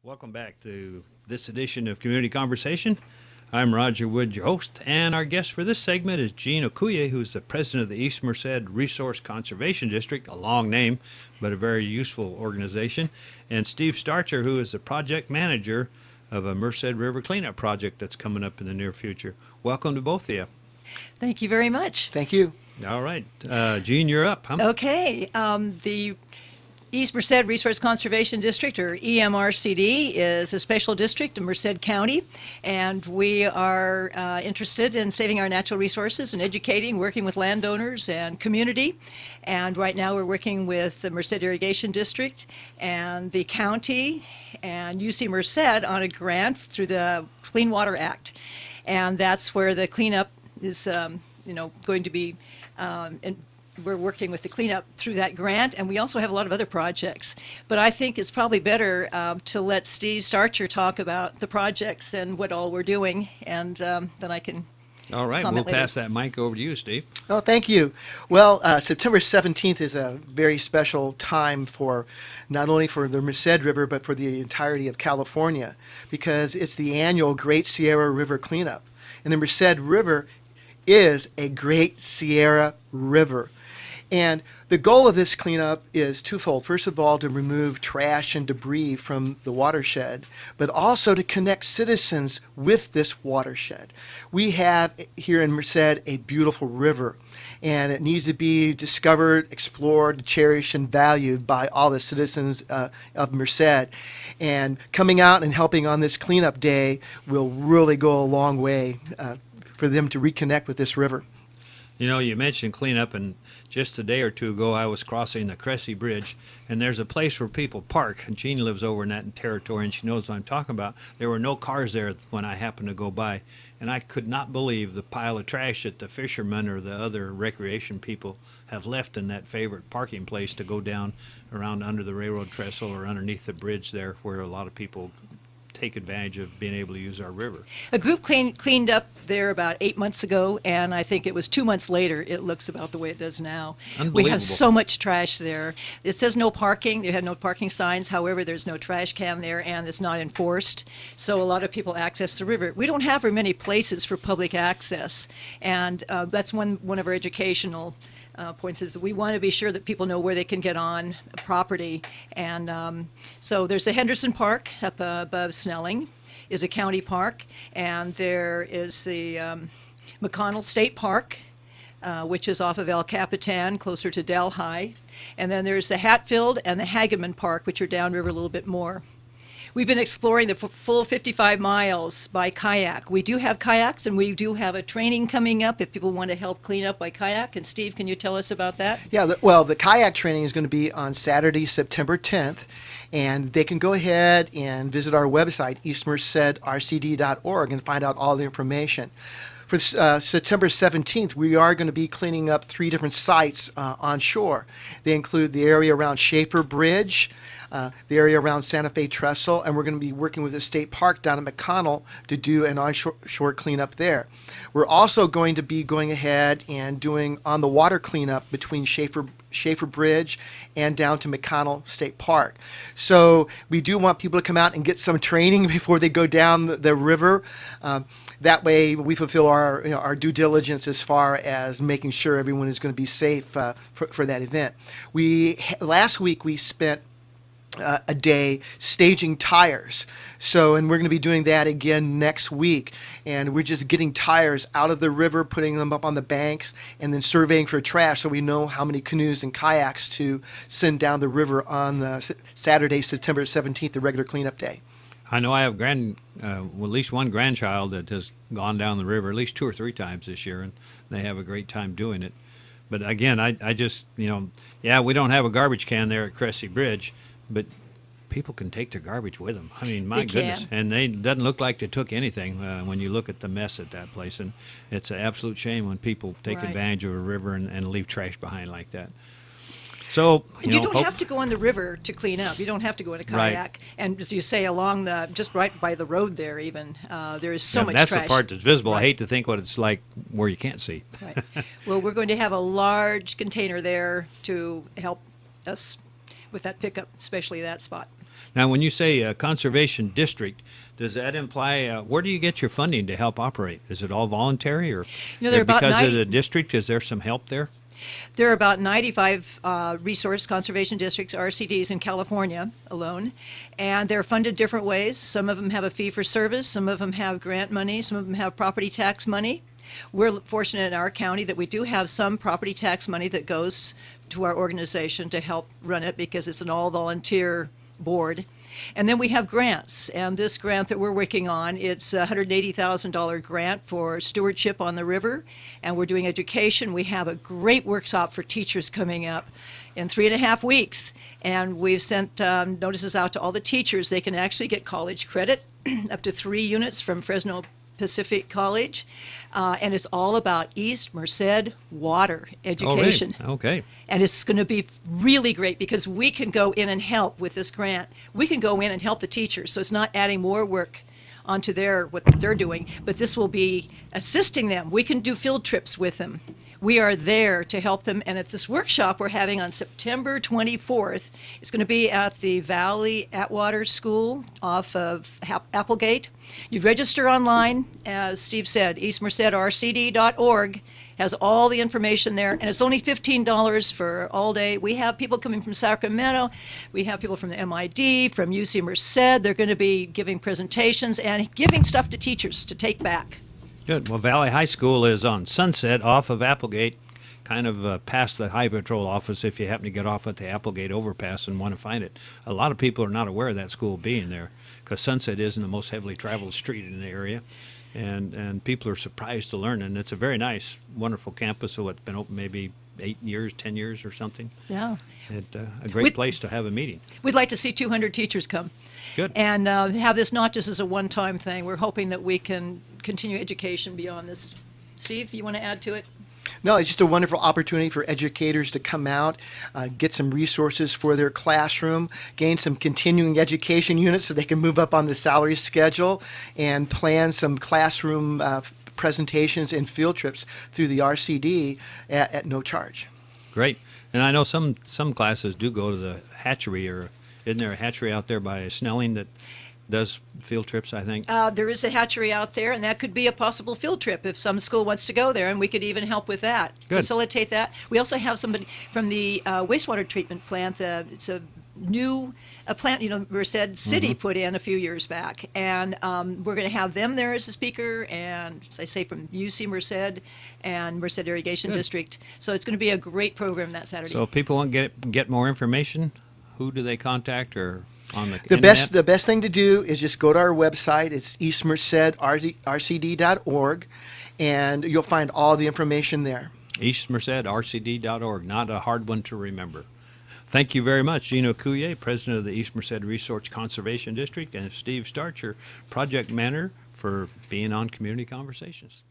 Welcome back to this edition of Community Conversation. I'm Roger Wood, your host, and our guest for this segment is Gene Okuye, who's the president of the East Merced Resource Conservation District, a long name, but a very useful organization, and Steve Starcher, who is the project manager of a Merced River cleanup project that's coming up in the near future. Welcome to both of you. Thank you very much. Thank you. All right. Gene, you're up. Huh? Okay. The East Merced Resource Conservation District, or EMRCD, is a special district in Merced County, and we are interested in saving our natural resources and educating, working with landowners and community. And right now we're working with the Merced Irrigation District and the county and UC Merced on a grant through the Clean Water Act. And that's where the cleanup is going to be we're working with the cleanup through that grant, and we also have a lot of other projects. But I think it's probably better to let Steve Starcher talk about the projects and what all we're doing, and then I can All right, we'll pass that mic over to you, Steve. Oh, thank you. Well, September 17th is a very special time for not only for the Merced River, but for the entirety of California, because it's the annual Great Sierra River Cleanup. And the Merced River is a Great Sierra River. And the goal of this cleanup is twofold. First of all, to remove trash and debris from the watershed, but also to connect citizens with this watershed. We have here in Merced a beautiful river, and it needs to be discovered, explored, cherished, and valued by all the citizens of Merced. And coming out and helping on this cleanup day will really go a long way for them to reconnect with this river. You know, you mentioned cleanup, and just a day or two ago I was crossing the Cressy Bridge, and there's a place where people park, and Jean lives over in that territory, and she knows what I'm talking about. There were no cars there when I happened to go by, and I could not believe the pile of trash that the fishermen or the other recreation people have left in that favorite parking place to go down around under the railroad trestle or underneath the bridge there, where a lot of people take advantage of being able to use our river. A group cleaned up there about 8 months ago, and I think it was 2 months later it looks about the way it does now. We have so much trash there. It says no parking. They have no parking signs. However, there's no trash can there, and it's not enforced. So a lot of people access the river. We don't have very many places for public access, and that's one of our educational points is that we want to be sure that people know where they can get on property. And so there's the Henderson Park up above Snelling is a county park, and there is the McConnell State Park, which is off of El Capitan, closer to Delhi. And then there's the Hatfield and the Hageman Park, which are downriver a little bit more. We've been exploring the full 55 miles by kayak. We do have kayaks, and we do have a training coming up if people want to help clean up by kayak. And Steve, can you tell us about that? Yeah, the kayak training is going to be on Saturday, September 10th, and they can go ahead and visit our website, eastmercedrcd.org, and find out all the information. For September 17th, we are going to be cleaning up 3 different sites on shore. They include the area around Schaefer Bridge, the area around Santa Fe Trestle, and we're going to be working with the state park down at McConnell to do an onshore cleanup there. We're also going to be going ahead and doing on the water cleanup between Schaefer Bridge and down to McConnell State Park. So we do want people to come out and get some training before they go down the river. That way we fulfill our due diligence as far as making sure everyone is going to be safe for that event. Last week we spent a day staging tires. And we're going to be doing that again next week. And we're just getting tires out of the river, putting them up on the banks, and then surveying for trash so we know how many canoes and kayaks to send down the river on Saturday, September 17th, the regular cleanup day. I know I have at least one grandchild that has gone down the river at least 2 or 3 times this year, and they have a great time doing it. But again, I just, we don't have a garbage can there at Cressy Bridge, but people can take their garbage with them. I mean, my goodness. And it doesn't look like they took anything when you look at the mess at that place. And it's an absolute shame when people take advantage of a river and leave trash behind like that. So, you don't have to go on the river to clean up. You don't have to go in a kayak. Right. And as you say, along just right by the road there even, there is so much trash. That's the part that's visible. Right. I hate to think what it's like where you can't see. Right. Well, we're going to have a large container there to help us with that pickup, especially that spot. Now, when you say conservation district, does that imply where do you get your funding to help operate? Is it all voluntary, or There are about because 90 of the district? Is there some help there? There are about 95 resource conservation districts, RCDs, in California alone, and they're funded different ways. Some of them have a fee for service, some of them have grant money, some of them have property tax money. We're fortunate in our county that we do have some property tax money that goes to our organization to help run it because it's an all-volunteer board. And then we have grants, and this grant that we're working on, it's a $180,000 grant for stewardship on the river, and we're doing education. We have a great workshop for teachers coming up in 3.5 weeks, and we've sent notices out to all the teachers. They can actually get college credit, up to 3 units from Fresno Pacific College, and it's all about East Merced water education. Oh, really? Okay. And it's going to be really great because we can go in and help with this grant. We can go in and help the teachers, so it's not adding more work onto what they're doing, but this will be assisting them. We can do field trips with them. We are there to help them, and at this workshop we're having on September 24th, it's going to be at the Valley Atwater School off of Applegate. You register online, as Steve said, eastmercedrcd.org has all the information there, and it's only $15 for all day. We have people coming from Sacramento, we have people from the MID, from UC Merced. They're going to be giving presentations and giving stuff to teachers to take back. Good. Well, Valley High School is on Sunset off of Applegate, kind of past the High Patrol office if you happen to get off at the Applegate overpass and want to find it. A lot of people are not aware of that school being there because Sunset isn't the most heavily traveled street in the area. And people are surprised to learn, and it's a very nice, wonderful campus. So it's been open maybe 8 years, 10 years or something. Yeah. A great place to have a meeting. We'd like to see 200 teachers come. Good. And have this not just as a one-time thing. We're hoping that we can continue education beyond this. Steve, you want to add to it? No, it's just a wonderful opportunity for educators to come out, get some resources for their classroom, gain some continuing education units so they can move up on the salary schedule, and plan some classroom presentations and field trips through the RCD at no charge. Great. And I know some classes do go to the hatchery, or isn't there a hatchery out there by Snelling that does field trips, I think? There is a hatchery out there, and that could be a possible field trip if some school wants to go there, and we could even help with that, Good. facilitate that. We also have somebody from the wastewater treatment plant. It's a new plant, Merced City put in a few years back, and we're going to have them there as a speaker, and as I say, from UC Merced and Merced Irrigation Good. District. So it's going to be a great program that Saturday. So if people want to get more information, who do they contact, or on the The internet? the best thing to do is just go to our website. It's eastmercedrcd.org, and you'll find all the information there. eastmercedrcd.org, not a hard one to remember. Thank you very much, Gino Coulier, President of the East Merced Resource Conservation District, and Steve Starcher, Project Manager, for being on Community Conversations.